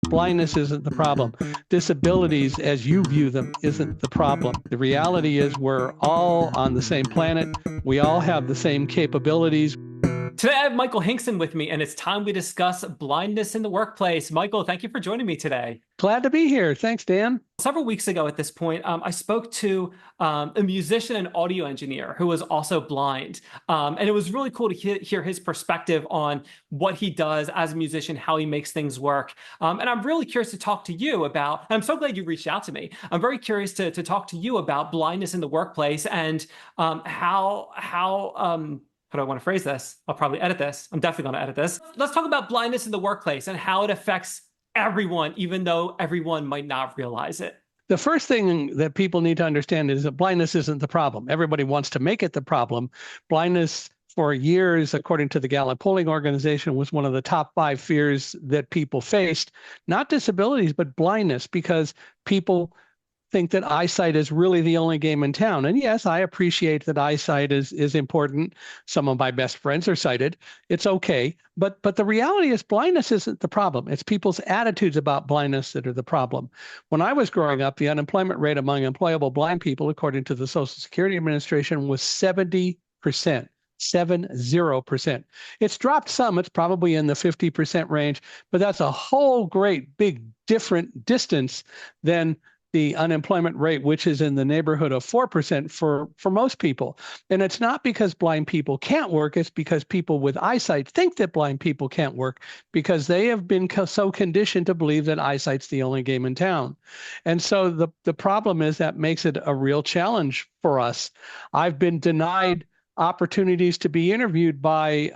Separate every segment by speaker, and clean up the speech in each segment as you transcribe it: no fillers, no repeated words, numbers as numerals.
Speaker 1: Blindness isn't the problem. Disabilities, as you view them, isn't the problem. The reality is we're all on the same planet. We all have the same capabilities.
Speaker 2: Today, I have Michael Hinkson with me, and it's time we discuss blindness in the workplace. Michael, thank you for joining me today.
Speaker 1: Glad to be here. Thanks, Dan.
Speaker 2: Several weeks ago at this point, I spoke to a musician and audio engineer who was also blind. And it was really cool to hear his perspective on what he does as a musician, how he makes things work. And I'm really curious to talk to you about, and I'm so glad you reached out to me. I'm very curious to talk to you about blindness in the workplace and how do I want to phrase this? I'll probably edit this. I'm definitely going to edit this. Let's talk about blindness in the workplace and how it affects everyone, even though everyone might not realize it.
Speaker 1: The first thing that people need to understand is that blindness isn't the problem. Everybody wants to make it the problem. Blindness for years, according to the Gallup Polling Organization, was one of the top 5 fears that people faced, not disabilities, but blindness, because people think that eyesight is really the only game in town. And yes, I appreciate that eyesight is important. Some of my best friends are sighted. It's okay. But the reality is blindness isn't the problem. It's people's attitudes about blindness that are the problem. When I was growing up, the unemployment rate among employable blind people, according to the Social Security Administration, was 70%. 70%. It's dropped some. It's probably in the 50% range, but that's a whole great big different distance than the unemployment rate, which is in the neighborhood of 4% for most people. And it's not because blind people can't work, it's because people with eyesight think that blind people can't work because they have been so conditioned to believe that eyesight's the only game in town. And so the problem is that makes it a real challenge for us. I've been denied opportunities to be interviewed by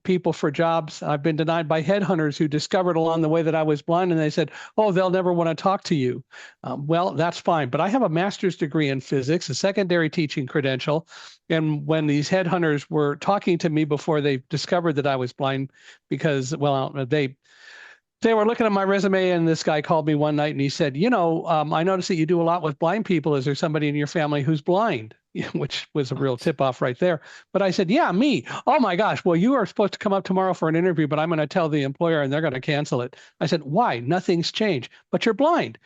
Speaker 1: people for jobs. I've been denied by headhunters who discovered along the way that I was blind, and they said, oh, they'll never want to talk to you. Well, that's fine. But I have a master's degree in physics, a secondary teaching credential. And when these headhunters were talking to me before they discovered that I was blind, because, well, they were looking at my resume, and this guy called me one night and he said, I noticed that you do a lot with blind people. Is there somebody in your family who's blind? Which was a real tip off right there. But I said, yeah, me. Oh my gosh. Well, you are supposed to come up tomorrow for an interview, but I'm going to tell the employer and they're going to cancel it. I said, why? Nothing's changed. But you're blind.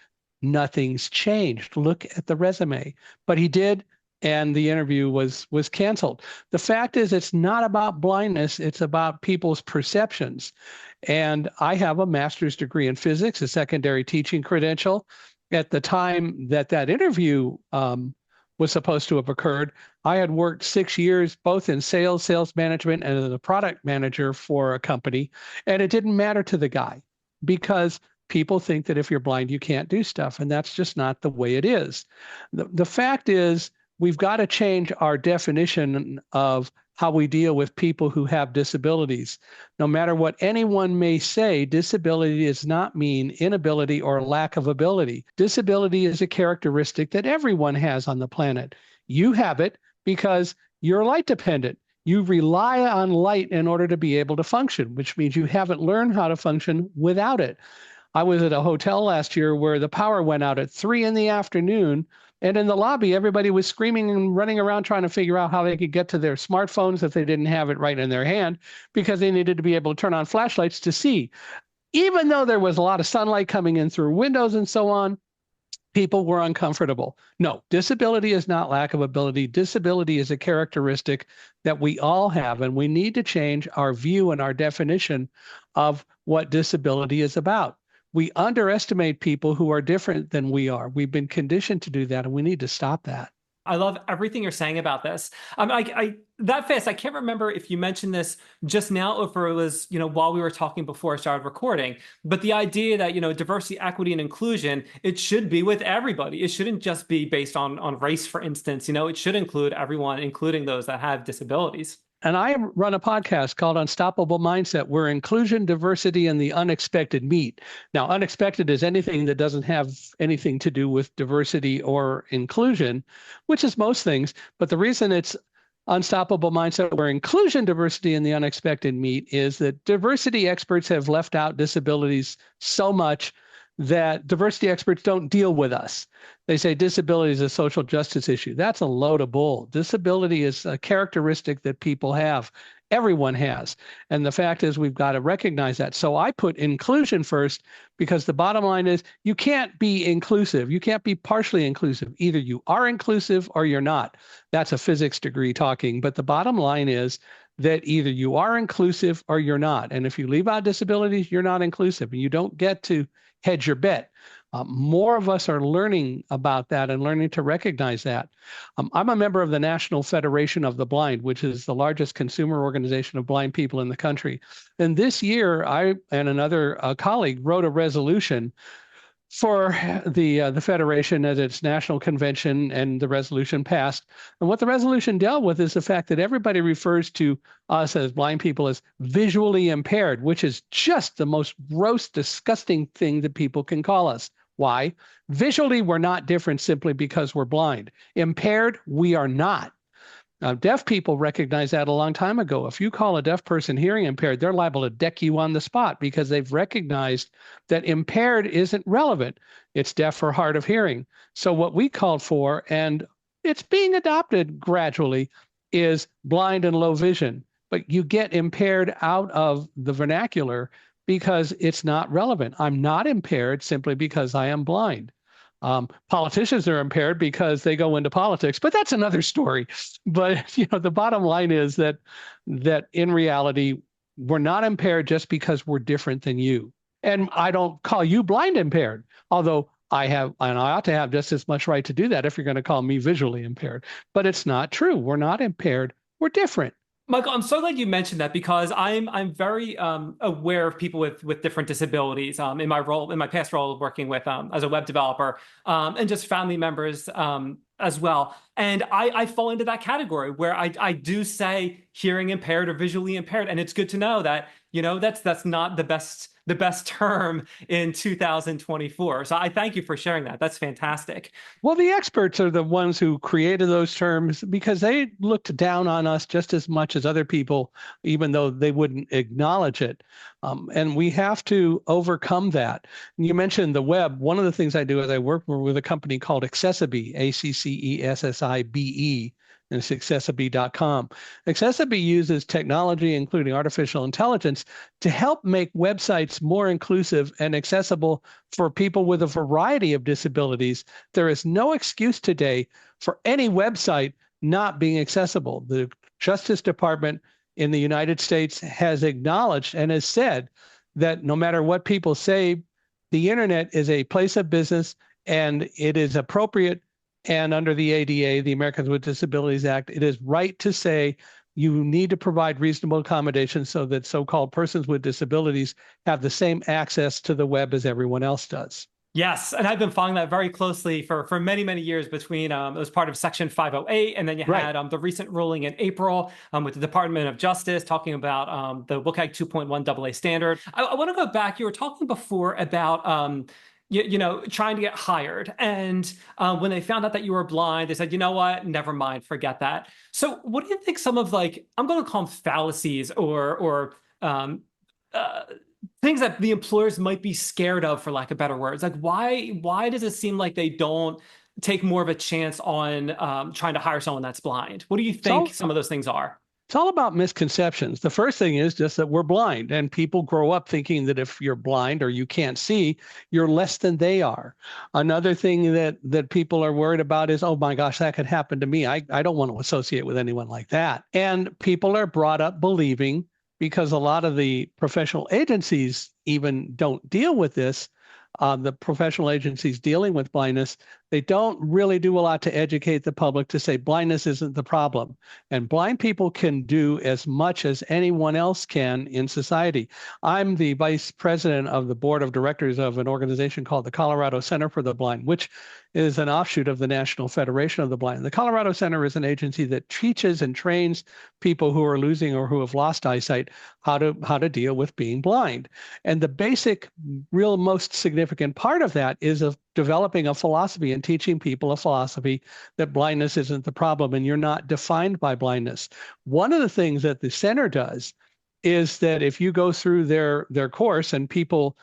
Speaker 1: Nothing's changed. Look at the resume. But he did. And the interview was canceled. The fact is, it's not about blindness. It's about people's perceptions. And I have a master's degree in physics, a secondary teaching credential. At the time that interview was supposed to have occurred, I had worked 6 years, both in sales management, and as a product manager for a company. And it didn't matter to the guy because people think that if you're blind, you can't do stuff. And that's just not the way it is. The fact is, we've got to change our definition of how we deal with people who have disabilities. No matter what anyone may say, disability does not mean inability or lack of ability. Disability is a characteristic that everyone has on the planet. You have it because you're light dependent. You rely on light in order to be able to function, which means you haven't learned how to function without it. I was at a hotel last year where the power went out at 3 p.m. And in the lobby, everybody was screaming and running around trying to figure out how they could get to their smartphones if they didn't have it right in their hand, because they needed to be able to turn on flashlights to see. Even though there was a lot of sunlight coming in through windows and so on, people were uncomfortable. No, disability is not lack of ability. Disability is a characteristic that we all have, and we need to change our view and our definition of what disability is about. We underestimate people who are different than we are. We've been conditioned to do that, and we need to stop that.
Speaker 2: I love everything you're saying about this. That fast, I can't remember if you mentioned this just now or if it was, while we were talking before I started recording, but the idea that, diversity, equity, and inclusion, it should be with everybody. It shouldn't just be based on race, for instance. It should include everyone, including those that have disabilities.
Speaker 1: And I run a podcast called Unstoppable Mindset, where inclusion, diversity, and the unexpected meet. Now, unexpected is anything that doesn't have anything to do with diversity or inclusion, which is most things. But the reason it's Unstoppable Mindset, where inclusion, diversity, and the unexpected meet, is that diversity experts have left out disabilities so much that diversity experts don't deal with us. They say disability is a social justice issue. That's a load of bull. Disability is a characteristic that people have. Everyone has. And the fact is, we've got to recognize that. So I put inclusion first because the bottom line is you can't be inclusive. You can't be partially inclusive. Either you are inclusive or you're not. That's a physics degree talking. But the bottom line is that either you are inclusive or you're not. And if you leave out disabilities, you're not inclusive. And you don't get to hedge your bet. More of us are learning about that and learning to recognize that. I'm a member of the National Federation of the Blind, which is the largest consumer organization of blind people in the country. And this year, I and another colleague wrote a resolution for the Federation at its national convention, and the resolution passed. And what the resolution dealt with is the fact that everybody refers to us as blind people as visually impaired, which is just the most gross, disgusting thing that people can call us. Why? Visually, we're not different simply because we're blind. Impaired, we are not. Now, deaf people recognize that a long time ago. If you call a deaf person hearing impaired, they're liable to deck you on the spot because they've recognized that impaired isn't relevant. It's deaf or hard of hearing. So what we called for, and it's being adopted gradually, is blind and low vision. But you get impaired out of the vernacular because it's not relevant. I'm not impaired simply because I am blind. Politicians are impaired because they go into politics, but that's another story. But the bottom line is that in reality, we're not impaired just because we're different than you. And I don't call you blind impaired, although I have, and I ought to have just as much right to do that if you're going to call me visually impaired. But it's not true. We're not impaired. We're different.
Speaker 2: Michael, I'm so glad you mentioned that because I'm very aware of people with different disabilities in my past role working with as a web developer and just family members as well. And I fall into that category where I do say hearing impaired or visually impaired, and it's good to know that that's not the best term in 2024. So I thank you for sharing that. That's fantastic.
Speaker 1: Well, the experts are the ones who created those terms because they looked down on us just as much as other people, even though they wouldn't acknowledge it. And we have to overcome that. And you mentioned the web. One of the things I do is I work with a company called Accessibe, Accessibe, and it's accessibe.com. Accessibe uses technology, including artificial intelligence, to help make websites more inclusive and accessible for people with a variety of disabilities. There is no excuse today for any website not being accessible. The Justice Department in the United States has acknowledged and has said that no matter what people say, the internet is a place of business and it is appropriate. And under the ADA, the Americans with Disabilities Act, it is right to say you need to provide reasonable accommodations so that so-called persons with disabilities have the same access to the web as everyone else does.
Speaker 2: Yes, and I've been following that very closely for many, many years between it was part of Section 508, and then you had the recent ruling in April with the Department of Justice talking about the WCAG 2.1 AA standard. I want to go back. You were talking before about trying to get hired. And when they found out that you were blind, they said, you know what, never mind, forget that. So what do you think some of I'm going to call them fallacies or things that the employers might be scared of, for lack of better words? Like, why does it seem like they don't take more of a chance on trying to hire someone that's blind? What do you think some of those things are?
Speaker 1: It's all about misconceptions. The first thing is just that we're blind, and people grow up thinking that if you're blind or you can't see, you're less than they are. Another thing that people are worried about is, oh my gosh, that could happen to me. I don't want to associate with anyone like that. And people are brought up believing, because a lot of the professional agencies even don't deal with this, the professional agencies dealing with blindness, they don't really do a lot to educate the public to say blindness isn't the problem. And blind people can do as much as anyone else can in society. I'm the vice president of the board of directors of an organization called the Colorado Center for the Blind, which is an offshoot of the National Federation of the Blind. The Colorado Center is an agency that teaches and trains people who are losing or who have lost eyesight how to deal with being blind. And the basic, real most significant part of that is of developing a philosophy and teaching people a philosophy that blindness isn't the problem and you're not defined by blindness. One of the things that the center does is that if you go through their course, and people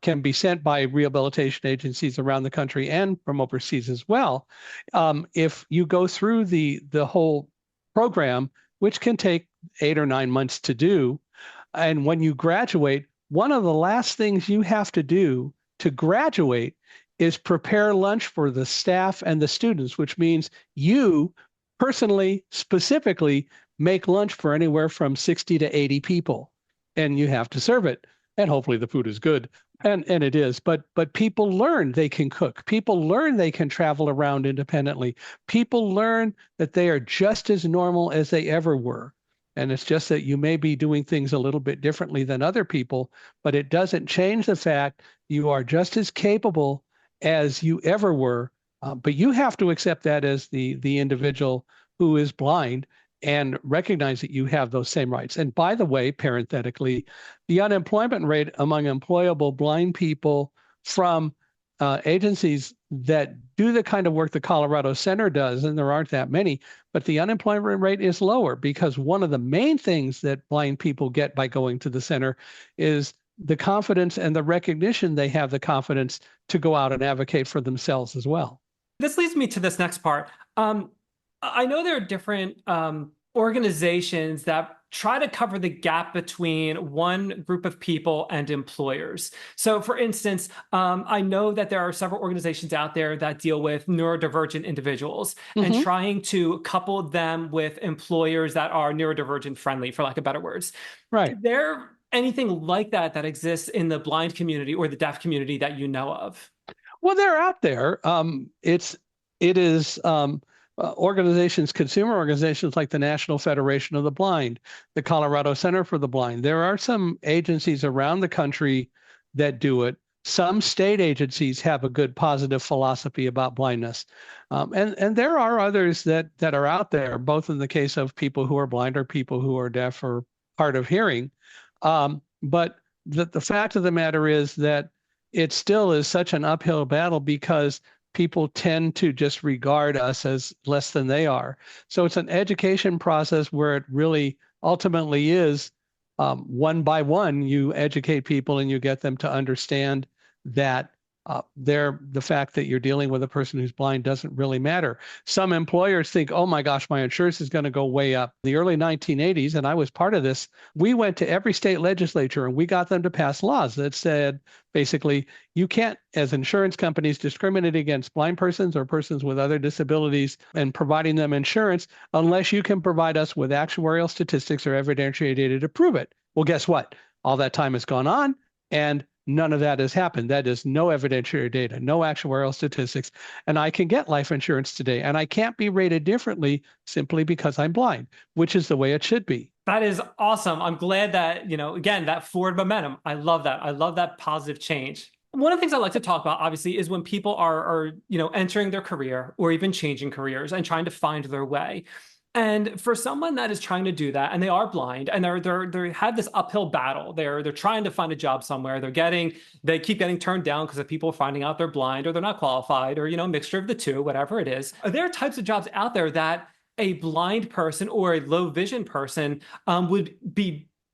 Speaker 1: can be sent by rehabilitation agencies around the country and from overseas as well, if you go through the whole program, which can take 8 or 9 months to do. And when you graduate, one of the last things you have to do to graduate is prepare lunch for the staff and the students, which means you personally, specifically, make lunch for anywhere from 60 to 80 people, and you have to serve it. And hopefully the food is good. And it is, but people learn they can cook. People learn they can travel around independently. People learn that they are just as normal as they ever were. And it's just that you may be doing things a little bit differently than other people, but it doesn't change the fact you are just as capable as you ever were. But you have to accept that as the individual who is blind and recognize that you have those same rights. And by the way, parenthetically, the unemployment rate among employable blind people from agencies that do the kind of work the Colorado Center does, and there aren't that many, but the unemployment rate is lower because one of the main things that blind people get by going to the center is the confidence and the recognition they have the confidence to go out and advocate for themselves as well.
Speaker 2: This leads me to this next part. I know there are different organizations that try to cover the gap between one group of people and employers. So for instance, I know that there are several organizations out there that deal with neurodivergent individuals and trying to couple them with employers that are neurodivergent friendly, for lack of better words.
Speaker 1: Right.
Speaker 2: Is there anything like that that exists in the blind community or the deaf community that you know of?
Speaker 1: Well, they're out there. It is consumer organizations like the National Federation of the Blind, the Colorado Center for the Blind. There are some agencies around the country that do it. Some state agencies have a good positive philosophy about blindness. And there are others that are out there, both in the case of people who are blind or people who are deaf or hard of hearing. But the fact of the matter is that it still is such an uphill battle because people tend to just regard us as less than they are. So it's an education process where it really ultimately is one by one, you educate people and you get them to understand that the fact that you're dealing with a person who's blind doesn't really matter. Some employers think, oh my gosh, my insurance is going to go way up. The early 1980s, and I was part of this, we went to every state legislature and we got them to pass laws that said, basically, you can't, as insurance companies, discriminate against blind persons or persons with other disabilities and providing them insurance unless you can provide us with actuarial statistics or evidentiary data to prove it. Well, guess what? All that time has gone on and none of that has happened. That is no evidentiary data, no actuarial statistics. And I can get life insurance today. And I can't be rated differently simply because I'm blind, which is the way it should be.
Speaker 2: That is awesome. I'm glad that, again, that forward momentum. I love that. I love that positive change. One of the things I like to talk about, obviously, is when people are entering their career or even changing careers and trying to find their way. And for someone that is trying to do that, and they are blind, and they have this uphill battle, they're trying to find a job somewhere. They keep getting turned down because of people finding out they're blind or they're not qualified or a mixture of the two, whatever it is. There are types of jobs out there that a blind person or a low vision person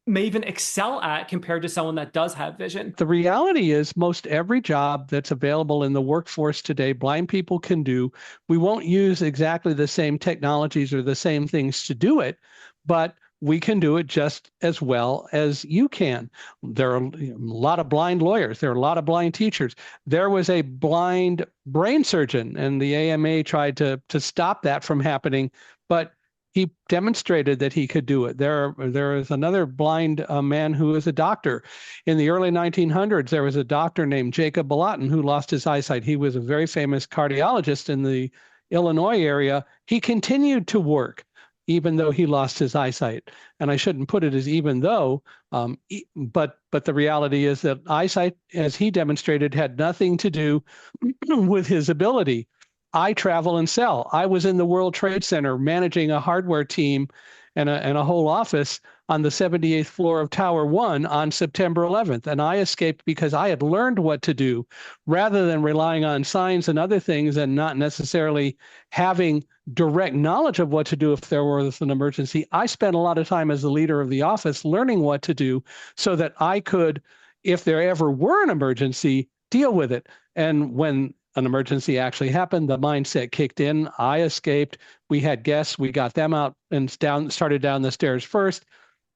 Speaker 2: may even excel at compared to someone that does have vision.
Speaker 1: The reality is most every job that's available in the workforce today, blind people can do. We won't use exactly the same technologies or the same things to do it, but we can do it just as well as you can. There are a lot of blind lawyers. There are a lot of blind teachers. There was a blind brain surgeon, and the AMA tried to stop that from happening, but he demonstrated that he could do it. There is another blind man who is a doctor. In the early 1900s, there was a doctor named Jacob Balatin who lost his eyesight. He was a very famous cardiologist in the Illinois area. He continued to work even though he lost his eyesight. And I shouldn't put it as even though, but the reality is that eyesight, as he demonstrated, had nothing to do with his ability. I travel and sell. I was in the World Trade Center managing a hardware team and a whole office on the 78th floor of Tower 1 on September 11th. And I escaped because I had learned what to do rather than relying on signs and other things and not necessarily having direct knowledge of what to do if there was an emergency. I spent a lot of time as the leader of the office learning what to do so that I could, if there ever were an emergency, deal with it. And when an emergency actually happened. The mindset kicked in. I escaped. We had guests. We got them out and started down the stairs first.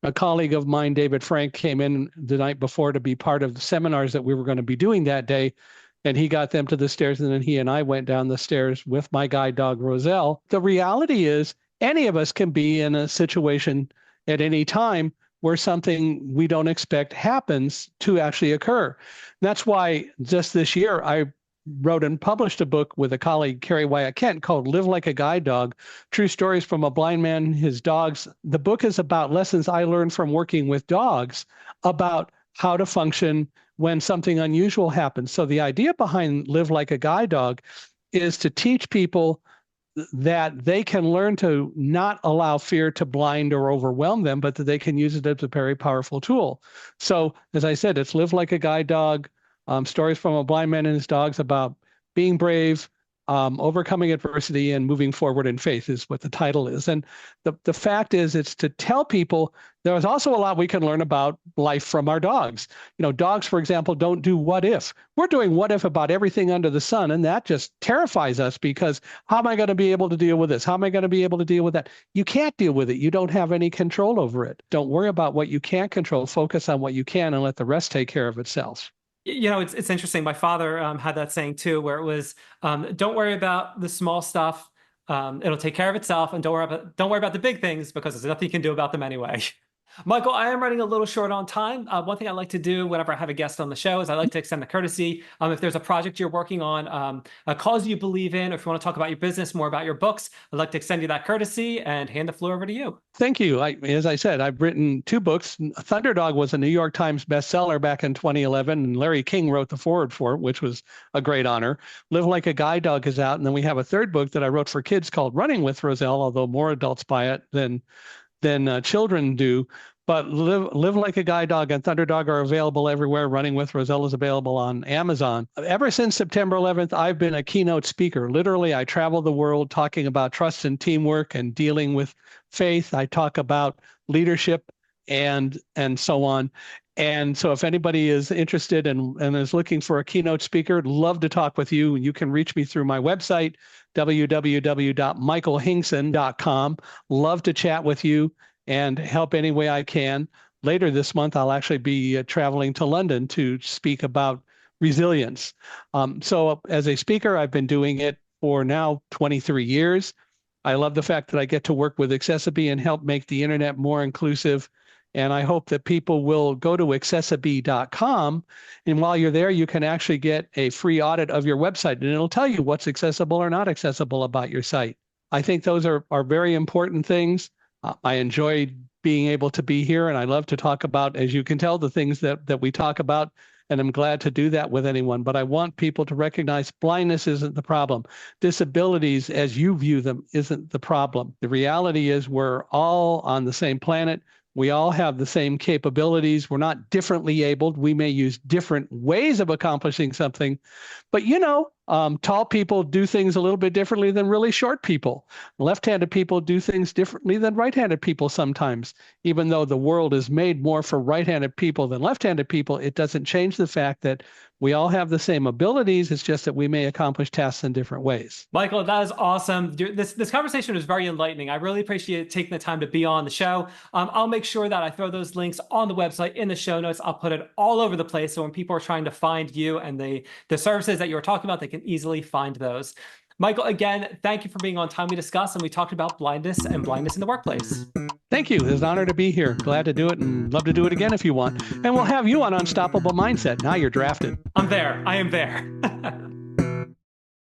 Speaker 1: A colleague of mine, David Frank, came in the night before to be part of the seminars that we were going to be doing that day. And he got them to the stairs, and then he and I went down the stairs with my guide dog, Roselle. The reality is any of us can be in a situation at any time where something we don't expect happens to actually occur. That's why just this year, I wrote and published a book with a colleague, Carrie Wyatt Kent, called Live Like a Guide Dog, True Stories from a Blind Man and His Dogs. The book is about lessons I learned from working with dogs about how to function when something unusual happens. So the idea behind Live Like a Guide Dog is to teach people that they can learn to not allow fear to blind or overwhelm them, but that they can use it as a very powerful tool. So as I said, it's Live Like a Guide Dog, Stories from a Blind Man and His Dogs about being brave, overcoming adversity, and moving forward in faith is what the title is. And the fact is, it's to tell people there's also a lot we can learn about life from our dogs. You know, dogs, for example, don't do what if. We're doing what if about everything under the sun, and that just terrifies us because how am I going to be able to deal with this? How am I going to be able to deal with that? You can't deal with it. You don't have any control over it. Don't worry about what you can't control. Focus on what you can and let the rest take care of itself.
Speaker 2: You know, it's interesting. My father had that saying too, where it was, don't worry about the small stuff. It'll take care of itself, and don't worry about the big things because there's nothing you can do about them anyway. Michael, I am running a little short on time. One thing I like to do whenever I have a guest on the show is I like to extend a courtesy. If there's a project you're working on, a cause you believe in, or if you want to talk about your business, more about your books, I'd like to extend you that courtesy and hand the floor over to you.
Speaker 1: Thank you. As I said, I've written 2 books. Thunderdog was a New York Times bestseller back in 2011, and Larry King wrote the foreword for it, which was a great honor. Live Like a Guide Dog is out, and then we have a 3rd book that I wrote for kids called Running with Roselle, although more adults buy it than children do. But Live Like a Guide Dog and Thunderdog are available everywhere. Running with Roselle is available on Amazon. Ever since September 11th, I've been a keynote speaker. Literally, I travel the world talking about trust and teamwork and dealing with faith. I talk about leadership and so on. And so if anybody is interested and is looking for a keynote speaker, I'd love to talk with you. You can reach me through my website, www.michaelhingson.com. Love to chat with you and help any way I can. Later this month, I'll actually be traveling to London to speak about resilience. So as a speaker, I've been doing it for now 23 years. I love the fact that I get to work with Accessibee and help make the internet more inclusive. And I hope that people will go to accessibee.com. And while you're there, you can actually get a free audit of your website, and it'll tell you what's accessible or not accessible about your site. I think those are very important things. I enjoy being able to be here, and I love to talk about, as you can tell, the things that we talk about, and I'm glad to do that with anyone. But I want people to recognize blindness isn't the problem. Disabilities, as you view them, isn't the problem. The reality is we're all on the same planet. We all have the same capabilities. We're not differently abled. We may use different ways of accomplishing something, but tall people do things a little bit differently than really short people. Left-handed people do things differently than right-handed people sometimes. Even though the world is made more for right-handed people than left-handed people, it doesn't change the fact that we all have the same abilities. It's just that we may accomplish tasks in different ways.
Speaker 2: Michael, that is awesome. This conversation was very enlightening. I really appreciate taking the time to be on the show. I'll make sure that I throw those links on the website in the show notes. I'll put it all over the place, so when people are trying to find you and the services that you were talking about, they can easily find those. Michael, again, thank you for being on Time We Discuss, and we talked about blindness and blindness in the workplace.
Speaker 1: Thank you. It's an honor to be here. Glad to do it, and love to do it again if you want. And we'll have you on Unstoppable Mindset. Now you're drafted.
Speaker 2: I'm there. I am there.